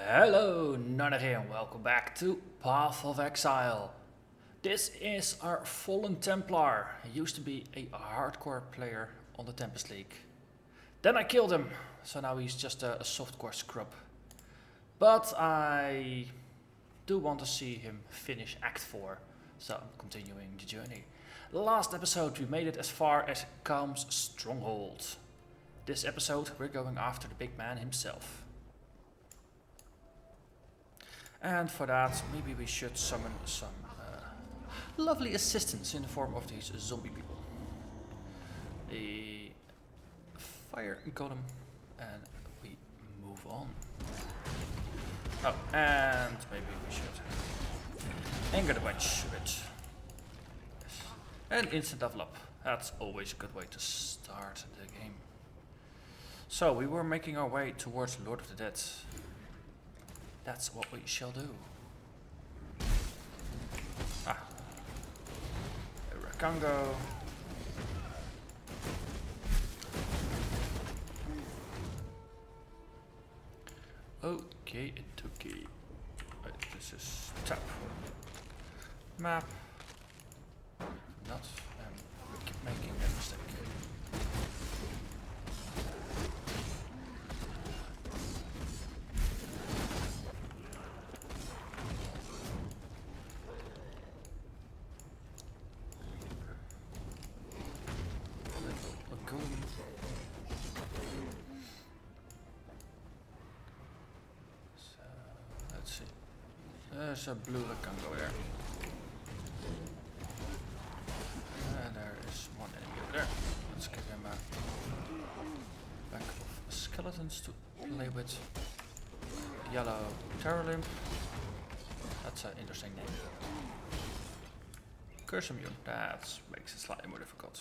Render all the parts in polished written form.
Hello, Narnach here, and welcome back to Path of Exile. This is our fallen Templar. He used to be a hardcore player on the Tempest League. Then I killed him, so now he's just a softcore scrub. But I do want to see him finish Act 4, so I'm continuing the journey. Last episode we made it as far as Kaom's Stronghold. This episode we're going after the big man himself. And for that, maybe we should summon some lovely assistants in the form of these zombie people. The fire golem, and we move on. Oh, and maybe we should anger the wench a bit. Yes. And instant level up. That's always a good way to start the game. So we were making our way towards Lord of the Dead. That's what we shall do. Ah. Rakango. Okay, okay. Right, this is tap. Map. Not. We keep making that mistake. There's a blue Rakango there. And there is one enemy over there. Let's give him a pack of skeletons to play with. Yellow Terror Limb. That's an interesting name. Curse Immune. That makes it slightly more difficult.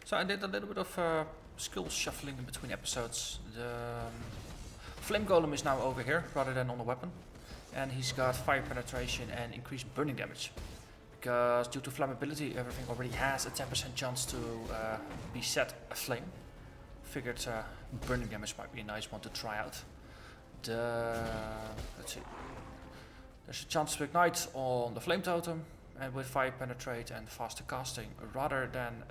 So I did a little bit of skill shuffling in between episodes. The Flame Golem is now over here rather than on the weapon. And he's got fire penetration and increased burning damage. Because due to flammability, everything already has a 10% chance to be set aflame. Figured burning damage might be a nice one to try out. Let's see. There's a chance to ignite on the Flame Totem, and with fire penetrate and faster casting, rather than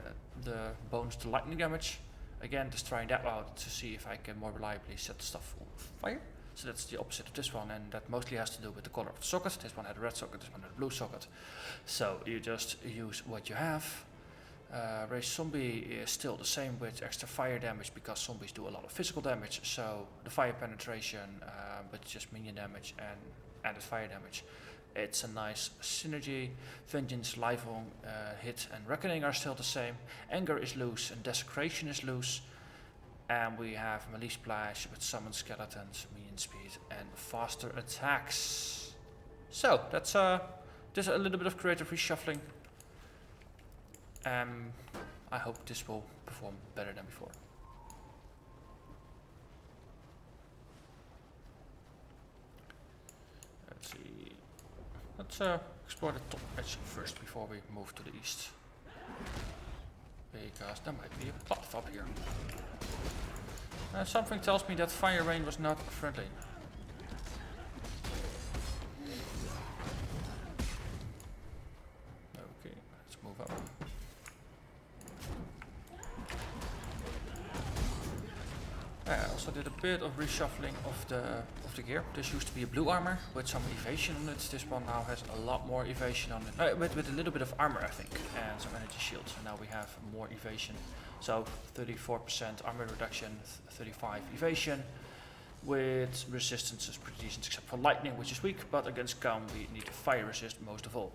the bonus to lightning damage. Again, just trying that out to see if I can more reliably set stuff on fire. So that's the opposite of this one, and that mostly has to do with the color of the socket. This one had a red socket, this one had a blue socket. So you just use what you have. Race zombie is still the same with extra fire damage, because zombies do a lot of physical damage. So the fire penetration, but just minion damage and added fire damage. It's a nice synergy. Vengeance, Livewong, Hit and Reckoning are still the same. Anger is loose and Desecration is loose. And we have Melee Splash with Summon Skeletons, Minion Speed and faster attacks. So that's just a little bit of creative reshuffling. I hope this will perform better than before. Let's see. Let's explore the top edge first before we move to the east. Because there might be a path up here. Something tells me that fire rain was not friendly. Okay, let's move up. I also did a bit of reshuffling of the gear. This used to be a blue armor with some evasion on it. This one now has a lot more evasion on it. With a little bit of armor, I think, and some energy shield. So now we have more evasion. So 34% armor reduction, 35 evasion. With resistance is pretty decent, except for lightning, which is weak. But against Kaom we need fire resist most of all.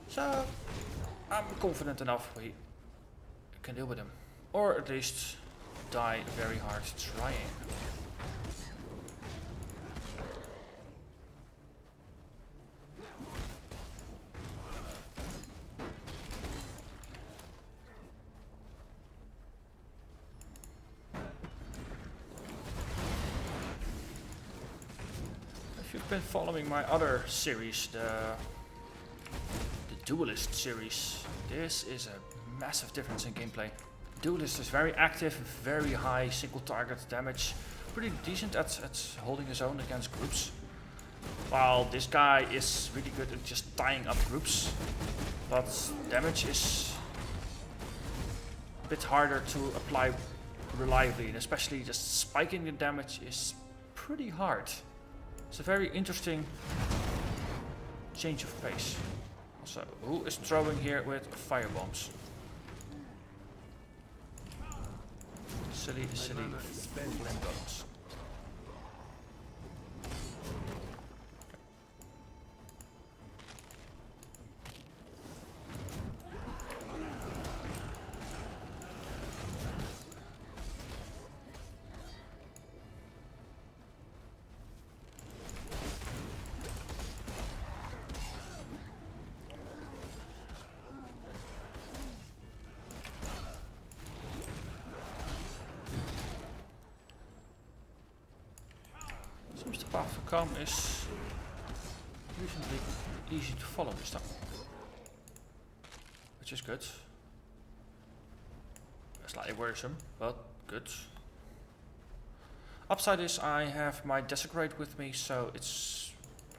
So I'm confident enough we can deal with him, or at least die very hard trying. If you've been following my other series, the Duelist series, this is a massive difference in gameplay. Duelist is very active, very high single target damage, pretty decent at holding his own against groups. While this guy is really good at just tying up groups. But damage is a bit harder to apply reliably, and especially just spiking the damage is pretty hard. It's a very interesting change of pace. Also, who is throwing here with fire bombs? Silly flame bombs. Seems the path of Kaom is reasonably easy to follow this time, which is good. Slightly worrisome, but good. Upside is I have my Desecrate with me, so it's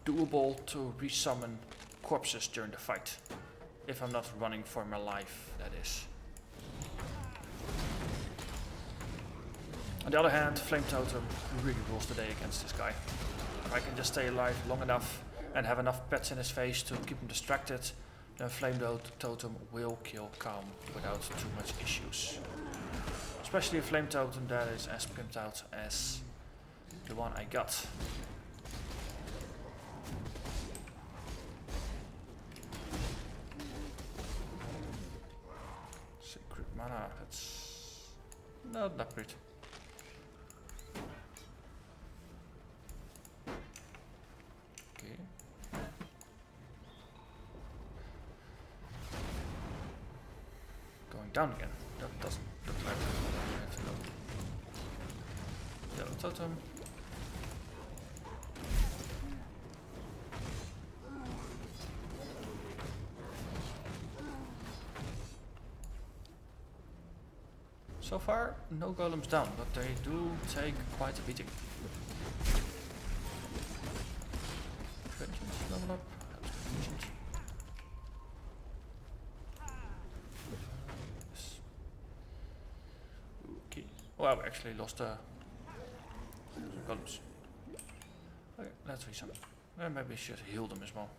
doable to resummon corpses during the fight, if I'm not running for my life, that is. On the other hand, Flame Totem really rules the day against this guy. If I can just stay alive long enough and have enough pets in his face to keep him distracted, then Flame Totem will kill Kaom without too much issues. Especially a Flame Totem that is as pimped out as the one I got. Secret mana, that's not that great. Down again. That doesn't look like I have to go. Yellow totem. So far, no golems down, but they do take quite a beating. Vengeance level up. Vengeance. Well, we actually lost golems. Okay, let's resummon. Maybe we should heal them as well.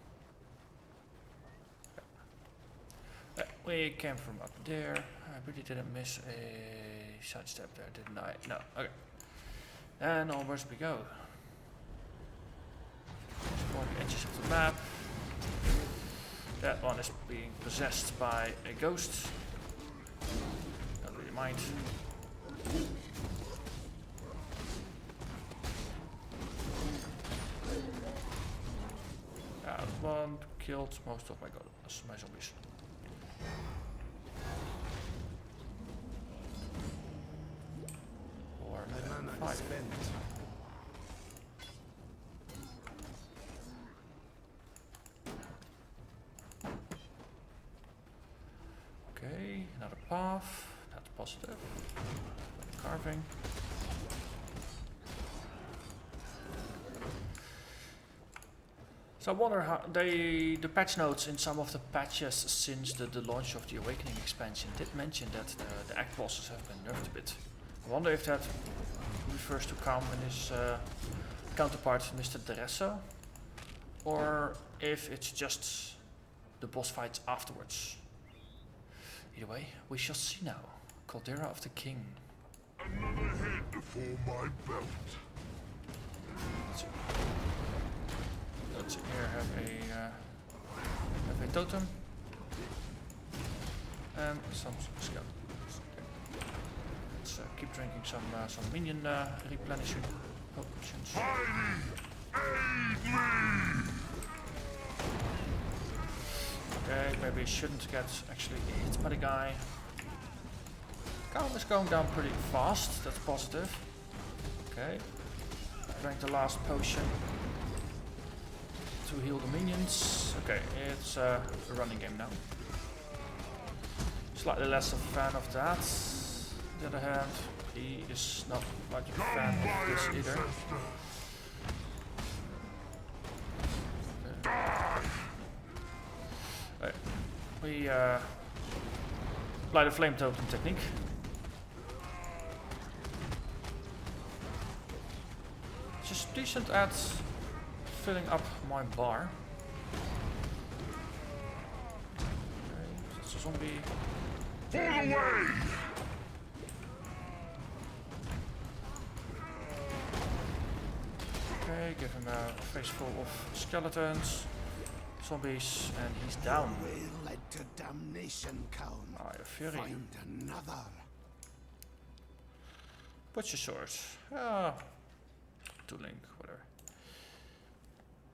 Okay. We came from up there. I really didn't miss a sidestep there, didn't I? No. Okay. And onwards we go. Explore the edges of the map. That one is being possessed by a ghost. Don't really mind. That one killed most of my zombies. Or five. Okay, another path. That's positive. Carving. So I wonder how the patch notes in some of the patches since the launch of the Awakening expansion did mention that the act bosses have been nerfed a bit. I wonder if that refers to Kaom and his counterpart Mr. Daresso, or if it's just the boss fights afterwards. Either way, we shall see now. Caldera of the King. Another head for my belt. Let's see here, have a totem and some skeletons. Let's keep drinking some minion replenishing potions. Heidi, aid me! Okay, maybe I shouldn't get actually hit by the guy. Kaom is going down pretty fast, that's positive. Okay, drank the last potion to heal the minions. Okay, it's a running game now. Slightly less of a fan of that. On the other hand, He is not much of a fan of this either. Okay. We apply the Flame Totem technique. Just decent at filling up my bar. Okay, that's a zombie. For the way! Okay, give him a face full of skeletons, zombies, and he's down. Way led to damnation, Kaom. Ah, your fury. Find another. What's your sword? Ah, tooling, whatever.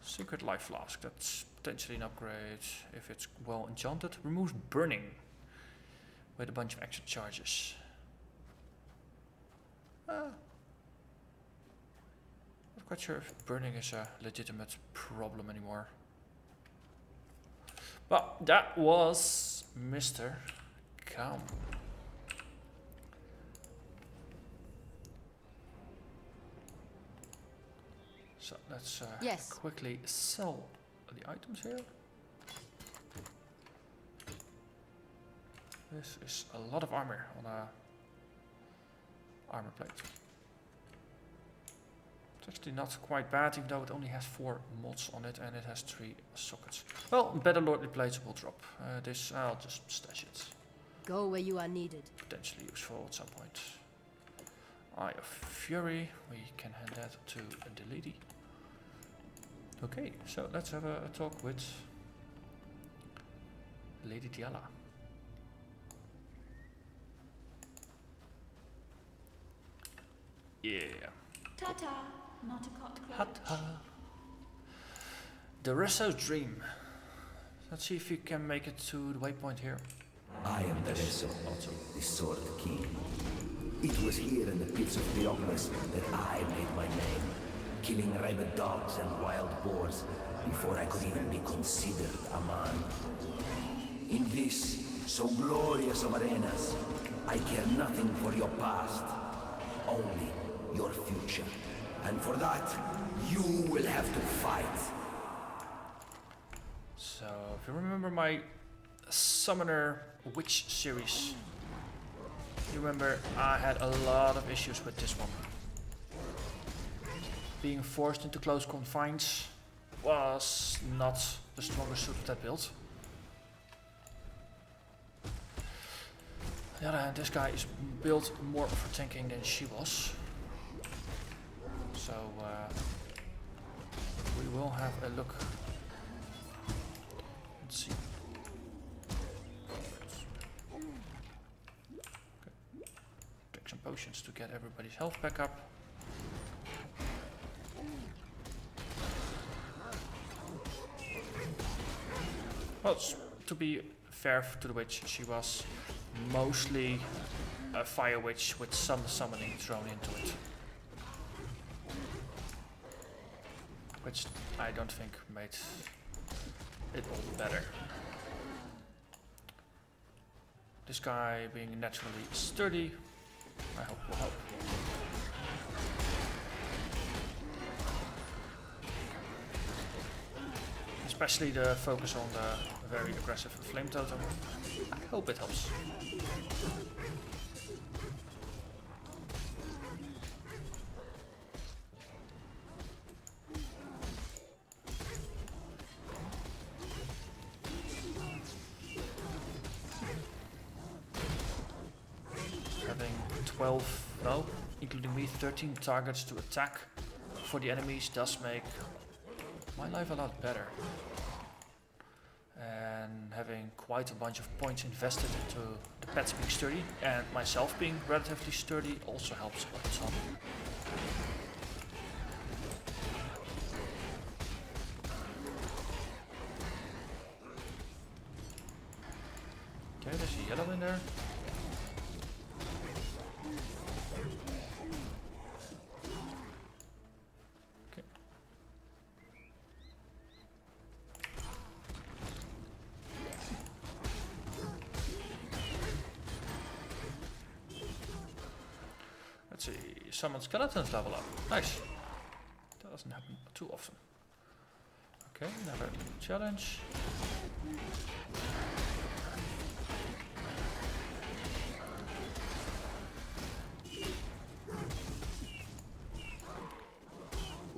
Secret life flask. That's potentially an upgrade if it's well enchanted. Removes burning with a bunch of extra charges. Not quite sure if burning is a legitimate problem anymore. But that was Mr. Kaom. So let's quickly sell the items here. This is a lot of armor on a armor plate. It's actually not quite bad, even though it only has 4 mods on it and it has 3 sockets. Well, better lordly plates will drop. This I'll just stash it. Go where you are needed. Potentially useful at some point. Eye of Fury, we can hand that to the lady. Okay, so let's have a talk with Lady Diala. Yeah. Ta-ta, not a cot clutch. Ha-ta. Daresso's dream. Let's see if you can make it to the waypoint here. I am Daresso, the Sword King. It was here in the pits of Theopolis that I made my name, killing rabid dogs and wild boars before I could even be considered a man. In this, so glorious of arenas, I care nothing for your past, only your future. And for that, you will have to fight. So, if you remember my Summoner Witch series, you remember I had a lot of issues with this one. Being forced into close confines was not the strongest suit of that build. On the other hand, this guy is built more for tanking than she was. So we will have a look and see. Okay. Take some potions to get everybody's health back up. Well, to be fair to the witch, she was mostly a fire witch with some summoning thrown into it. Which I don't think made it all better. This guy being naturally sturdy, I hope will help. Especially the focus on the very aggressive Flame Totem. I hope it helps. Having 12, no, including me, 13 targets to attack for the enemies does make my life a lot better. And having quite a bunch of points invested into the pets being sturdy and myself being relatively sturdy also helps a ton. Okay, there's a yellow in there. summon skeletons level up. Nice. That doesn't happen too often. Okay, another challenge.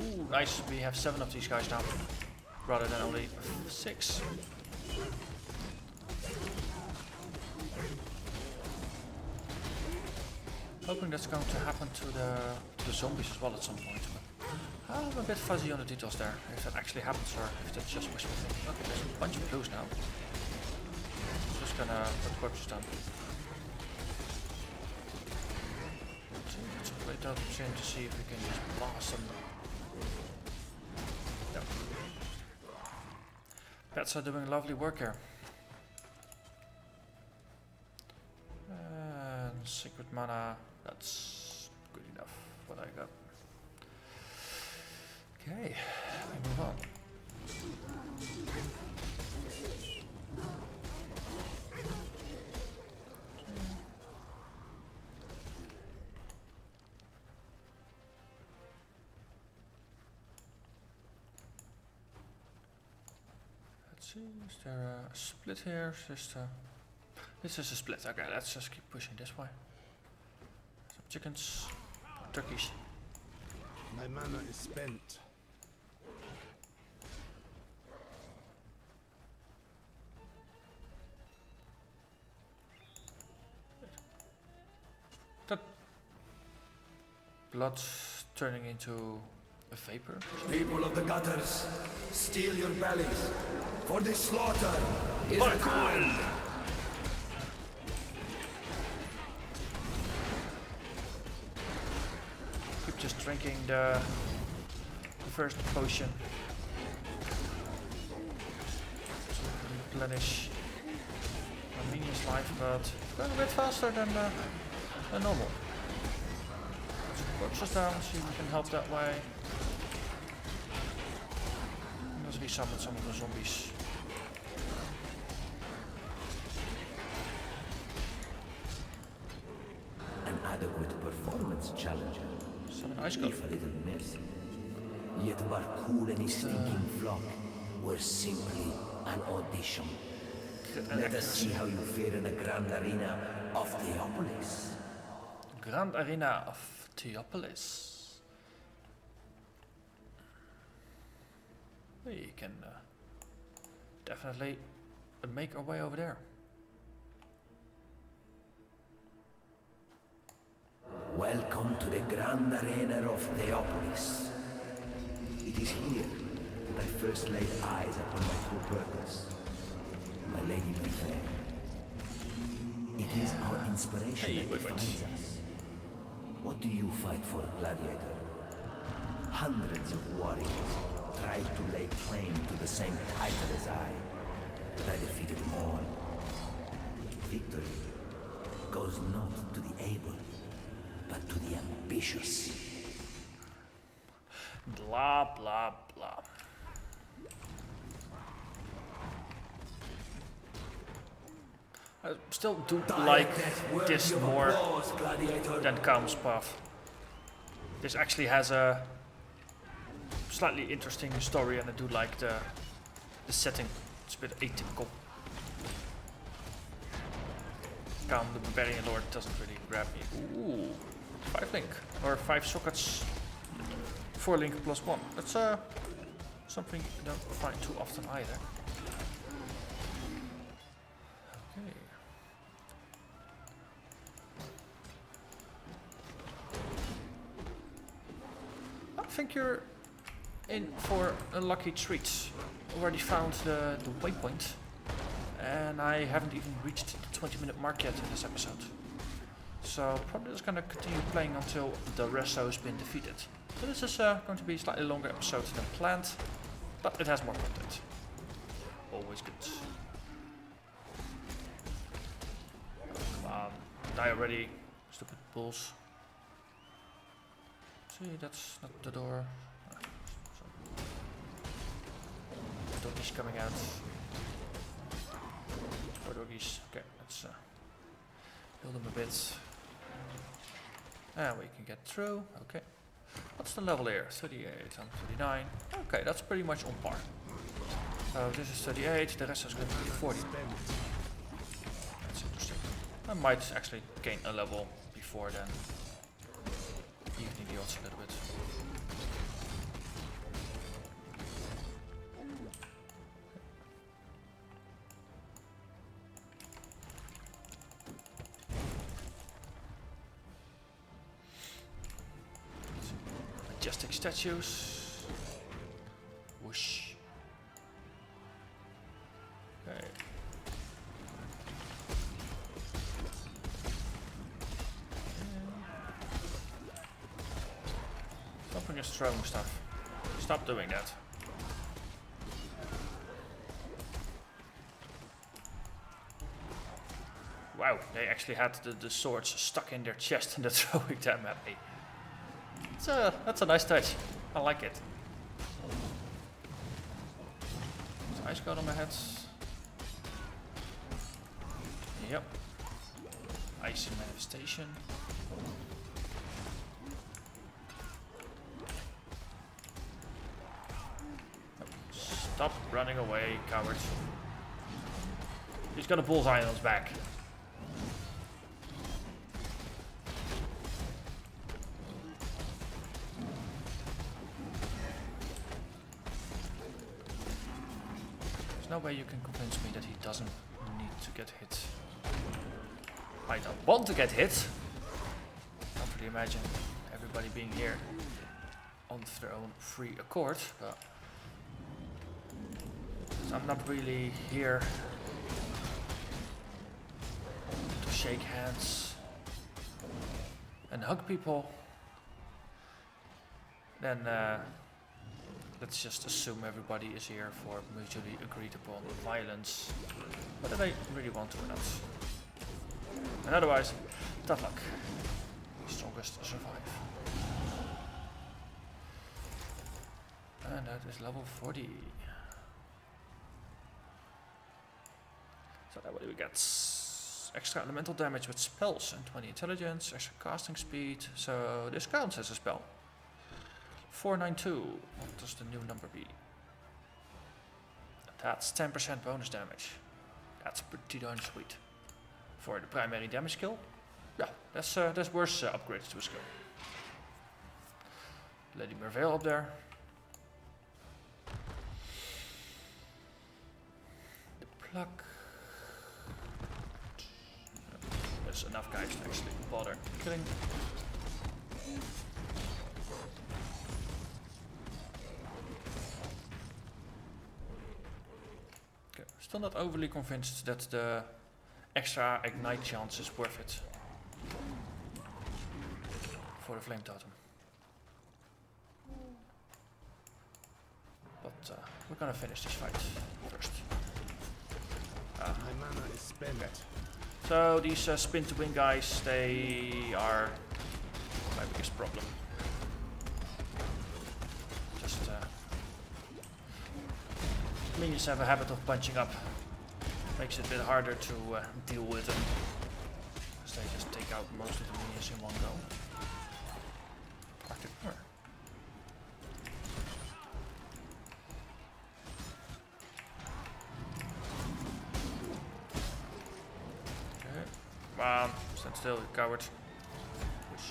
Ooh, nice. We have 7 of these guys now, rather than only 6. Hoping that's going to happen to the zombies as well at some point. But I'm a bit fuzzy on the details there, if that actually happens or if that's just wishful thinking. Okay, there's a bunch of blues now. Just gonna put corpses down. Let's play totems in to see if we can just blast them. Yep. Pets are doing lovely work here. And secret mana, that's good enough. What I got. Okay, we move on. Let's see, is there a split here? This is a split. Okay, let's just keep pushing this way. Some chickens, turkeys. My mana is spent. That blood turning into a vapor. People of the gutters, steel your bellies, for this slaughter is a command. Keep just drinking the first potion to replenish my minion's life, but going a bit faster than normal. Put some corpses down, see if we can help that way. Let's resummon some of the zombies. An adequate performance challenger. Summon ice god. If a little miss. Yet Barcool and his stinking flock were simply an audition. Let us see how you fare in the Grand Arena of Theopolis. Grand Arena of Theopolis. We can definitely make our way over there. Welcome to the Grand Arena of Theopolis. It is here that I first laid eyes upon my true purpose. My lady Merveil. It is our inspiration that defines us. What do you fight for, gladiator? Hundreds of warriors tried to lay claim to the same title as I, but I defeated them all. Victory goes not to the able, but to the ambitious. Blah, blah, blah. I still do like this more than Kaom's Path. This actually has a slightly interesting story, and I do like the setting. It's a bit atypical. Kaom the Barbarian Lord doesn't really grab me. Ooh, 5 link or 5 sockets, 4 link plus 1. That's something I don't find too often either. Okay. I think you're in for a lucky treat. Already found the waypoint, and I haven't even reached the 20-minute mark yet in this episode. So probably just gonna continue playing until Daresso has been defeated. So this is going to be a slightly longer episode than planned, but it has more content. Always good. Come on, die already, stupid bulls. See, that's not the door. Doggies coming out. More doggies. Okay, let's heal them a bit. And we can get through. Okay. What's the level here? 38, I'm 39. Okay, that's pretty much on par. So this is 38, the rest is going to be 40. That's interesting. I might actually gain a level before then. Evening the odds a little bit. Majestic statues. Whoosh. Okay. Stop when you're throwing stuff. Stop doing that. Wow, they actually had the swords stuck in their chest and they're throwing them at me. That's a nice touch. I like it. There's ice guard on my head. Yep. Icy manifestation. Stop running away, cowards. He's got a bullseye on his back. There's no way you can convince me that he doesn't need to get hit. I don't want to get hit. Can't really imagine everybody being here on their own free accord, but I'm not really here to shake hands and hug people. Then let's just assume everybody is here for mutually agreed upon violence, whether they really want to or not. And otherwise, tough luck. Strongest survive. And that is level 40. So what do we get? Extra elemental damage with spells and 20 intelligence, extra casting speed. So this counts as a spell. 492. What does the new number be? That's 10% bonus damage. That's pretty darn sweet. For the primary damage skill. Yeah, that's worse upgrades to a skill. Lady Merveil up there. The pluck. There's enough guys to actually bother killing. Okay, still not overly convinced that the extra ignite chance is worth it for the Flame Totem. But we're gonna finish this fight first. My mana is spent. So these spin to win guys, they are my biggest problem. Just minions have a habit of punching up. Makes it a bit harder to deal with them. Because they just take out most of the minions in one go. Arctic Armour. Stand still, you coward. Push.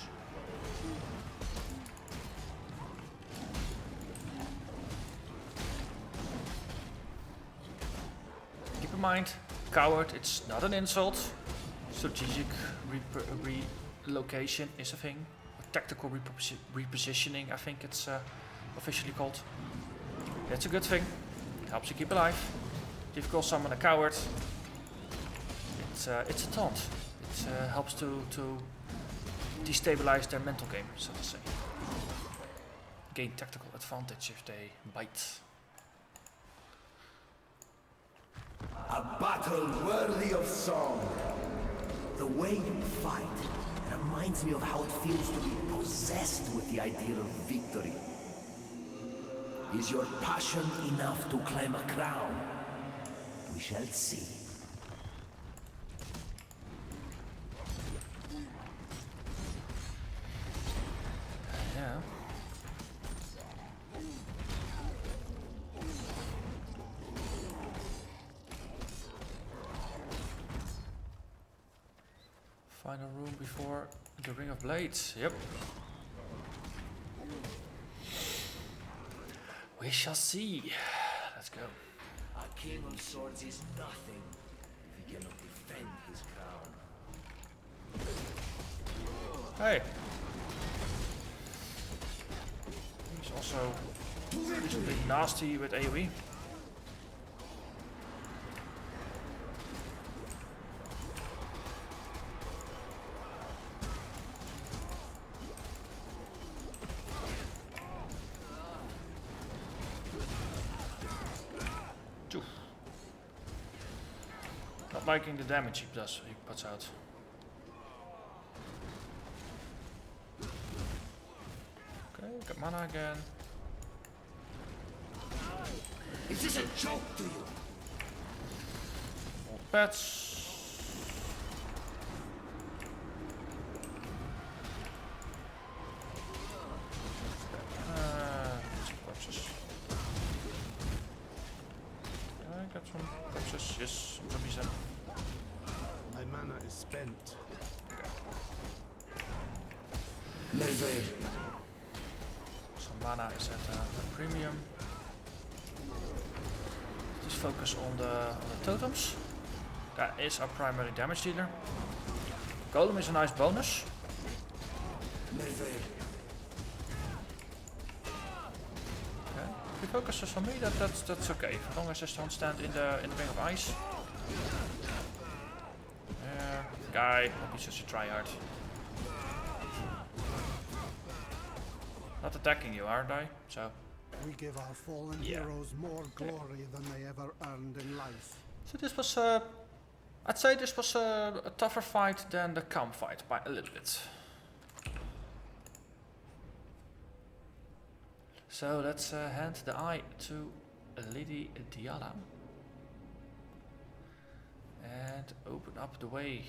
Keep in mind, coward, it's not an insult. Strategic relocation is a thing. Tactical repositioning, I think it's officially called. That's a good thing. It helps you keep alive. If you call someone a coward, it's a taunt. It helps to destabilize their mental game, so to say. Gain tactical advantage if they bite. A battle worthy of song. The way you fight reminds me of how it feels to be possessed with the idea of victory. Is your passion enough to claim a crown? We shall see. Final room before the Ring of Blades. Yep. We shall see. Let's go. A king of swords is nothing if he cannot defend his crown. Hey. He's also reasonably nasty with AoE. Phew. Not liking the damage he puts out. Okay, got mana again. Is this a joke to you? All pets. Some corpses. I got some corpses. Yes, some zombies. My mana is spent. Merveil. Some mana is at a premium. Just focus on the totems. That is our primary damage dealer. Golem is a nice bonus. Merveil. Okay. If he focuses on me, that's okay. As long as I don't stand in the ring of ice. Guy, don't be such a tryhard. Not attacking you, aren't I? So. We give our fallen heroes more glory than they ever earned in life. So this was, I'd say this was a tougher fight than the Kaom fight by a little bit. So let's hand the eye to Lady Diala and open up the way.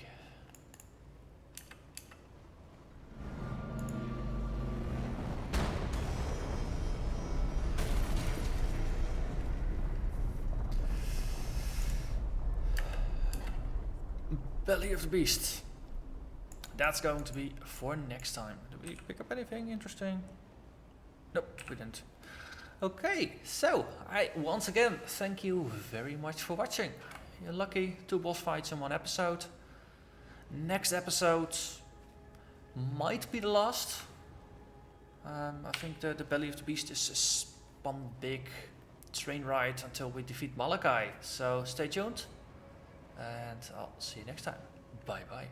Belly of the Beast. That's going to be for next time. Did we pick up anything interesting? Nope, we didn't. Okay, so I once again thank you very much for watching. You're lucky, 2 boss fights in 1 episode. Next episode might be the last. I think the Belly of the Beast is a spun big train ride until we defeat Malachi. So stay tuned. And I'll see you next time. Bye bye.